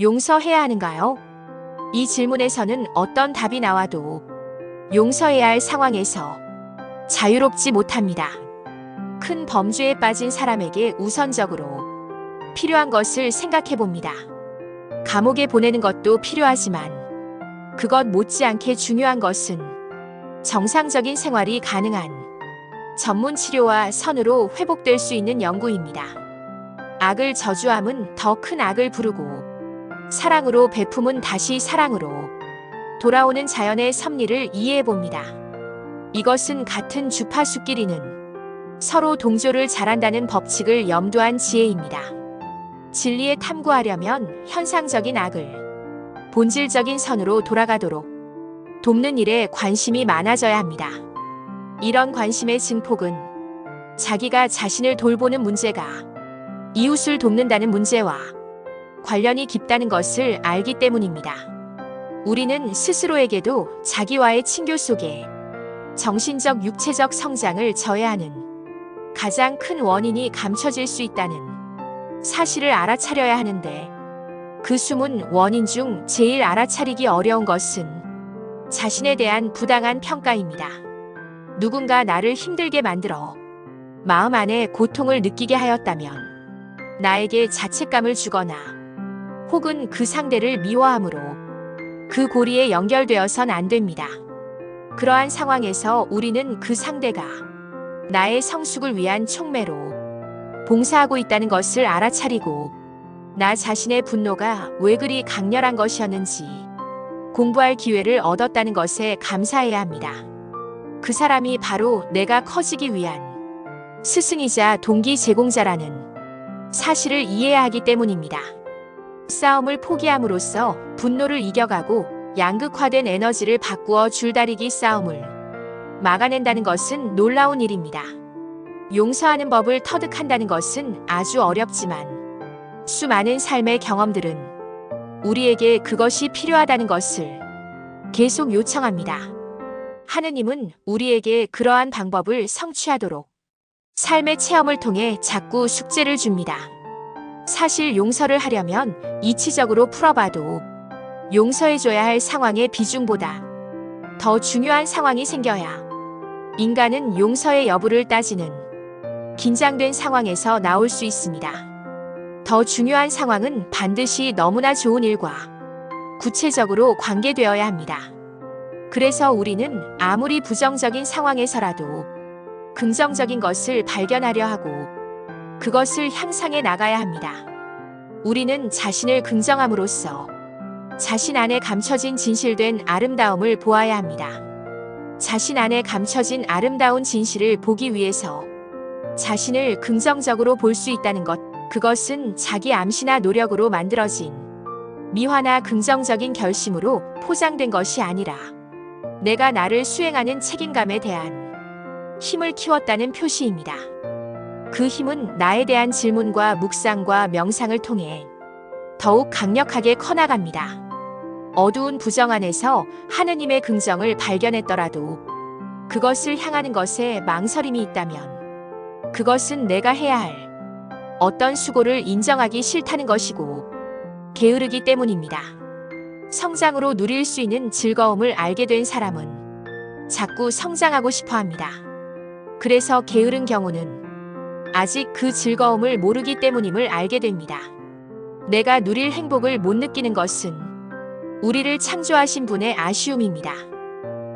용서해야 하는가요? 이 질문에서는 어떤 답이 나와도 용서해야 할 상황에서 자유롭지 못합니다. 큰 범죄에 빠진 사람에게 우선적으로 필요한 것을 생각해 봅니다. 감옥에 보내는 것도 필요하지만 그것 못지않게 중요한 것은 정상적인 생활이 가능한 전문 치료와 선으로 회복될 수 있는 연구입니다. 악을 저주함은 더 큰 악을 부르고 사랑으로 베품은 다시 사랑으로 돌아오는 자연의 섭리를 이해해 봅니다. 이것은 같은 주파수끼리는 서로 동조를 잘한다는 법칙을 염두한 지혜입니다. 진리에 탐구하려면 현상적인 악을 본질적인 선으로 돌아가도록 돕는 일에 관심이 많아져야 합니다. 이런 관심의 증폭은 자기가 자신을 돌보는 문제가 이웃을 돕는다는 문제와 관련이 깊다는 것을 알기 때문입니다. 우리는 스스로에게도 자기와의 친교 속에 정신적, 육체적 성장을 저해하는 가장 큰 원인이 감춰질 수 있다는 사실을 알아차려야 하는데, 그 숨은 원인 중 제일 알아차리기 어려운 것은 자신에 대한 부당한 평가입니다. 누군가 나를 힘들게 만들어 마음 안에 고통을 느끼게 하였다면 나에게 자책감을 주거나 혹은 그 상대를 미워함으로 그 고리에 연결되어선 안 됩니다. 그러한 상황에서 우리는 그 상대가 나의 성숙을 위한 촉매로 봉사하고 있다는 것을 알아차리고 나 자신의 분노가 왜 그리 강렬한 것이었는지 공부할 기회를 얻었다는 것에 감사해야 합니다. 그 사람이 바로 내가 커지기 위한 스승이자 동기 제공자라는 사실을 이해해야 하기 때문입니다. 싸움을 포기함으로써 분노를 이겨가고 양극화된 에너지를 바꾸어 줄다리기 싸움을 막아낸다는 것은 놀라운 일입니다. 용서하는 법을 터득한다는 것은 아주 어렵지만 수많은 삶의 경험들은 우리에게 그것이 필요하다는 것을 계속 요청합니다. 하느님은 우리에게 그러한 방법을 성취하도록 삶의 체험을 통해 자꾸 숙제를 줍니다. 사실 용서를 하려면 이치적으로 풀어봐도 용서해줘야 할 상황의 비중보다 더 중요한 상황이 생겨야 인간은 용서의 여부를 따지는 긴장된 상황에서 나올 수 있습니다. 더 중요한 상황은 반드시 너무나 좋은 일과 구체적으로 관계되어야 합니다. 그래서 우리는 아무리 부정적인 상황에서라도 긍정적인 것을 발견하려 하고 그것을 향상해 나가야 합니다. 우리는 자신을 긍정함으로써 자신 안에 감춰진 진실된 아름다움을 보아야 합니다. 자신 안에 감춰진 아름다운 진실을 보기 위해서 자신을 긍정적으로 볼 수 있다는 것, 그것은 자기 암시나 노력으로 만들어진 미화나 긍정적인 결심으로 포장된 것이 아니라 내가 나를 수행하는 책임감에 대한 힘을 키웠다는 표시입니다. 그 힘은 나에 대한 질문과 묵상과 명상을 통해 더욱 강력하게 커나갑니다. 어두운 부정 안에서 하느님의 긍정을 발견했더라도 그것을 향하는 것에 망설임이 있다면 그것은 내가 해야 할 어떤 수고를 인정하기 싫다는 것이고 게으르기 때문입니다. 성장으로 누릴 수 있는 즐거움을 알게 된 사람은 자꾸 성장하고 싶어 합니다. 그래서 게으른 경우는 아직 그 즐거움을 모르기 때문임을 알게 됩니다. 내가 누릴 행복을 못 느끼는 것은 우리를 창조하신 분의 아쉬움입니다.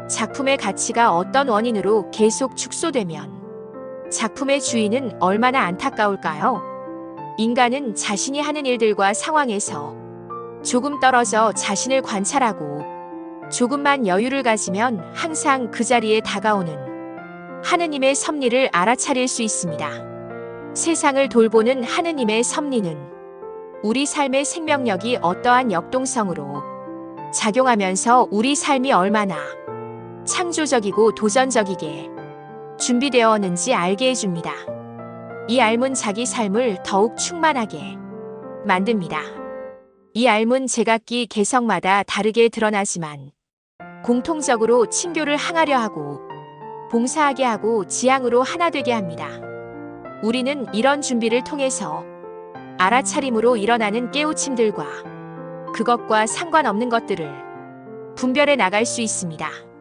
작품의 가치가 어떤 원인으로 계속 축소되면 작품의 주인은 얼마나 안타까울까요? 인간은 자신이 하는 일들과 상황에서 조금 떨어져 자신을 관찰하고 조금만 여유를 가지면 항상 그 자리에 다가오는 하느님의 섭리를 알아차릴 수 있습니다. 세상을 돌보는 하느님의 섭리는 우리 삶의 생명력이 어떠한 역동성으로 작용하면서 우리 삶이 얼마나 창조적이고 도전적이게 준비되었는지 알게 해줍니다. 이 알문 자기 삶을 더욱 충만하게 만듭니다. 이 알문 제각기 개성마다 다르게 드러나지만 공통적으로 친교를 항하려 하고 봉사하게 하고 지향으로 하나 되게 합니다. 우리는 이런 준비를 통해서 알아차림으로 일어나는 깨우침들과 그것과 상관없는 것들을 분별해 나갈 수 있습니다.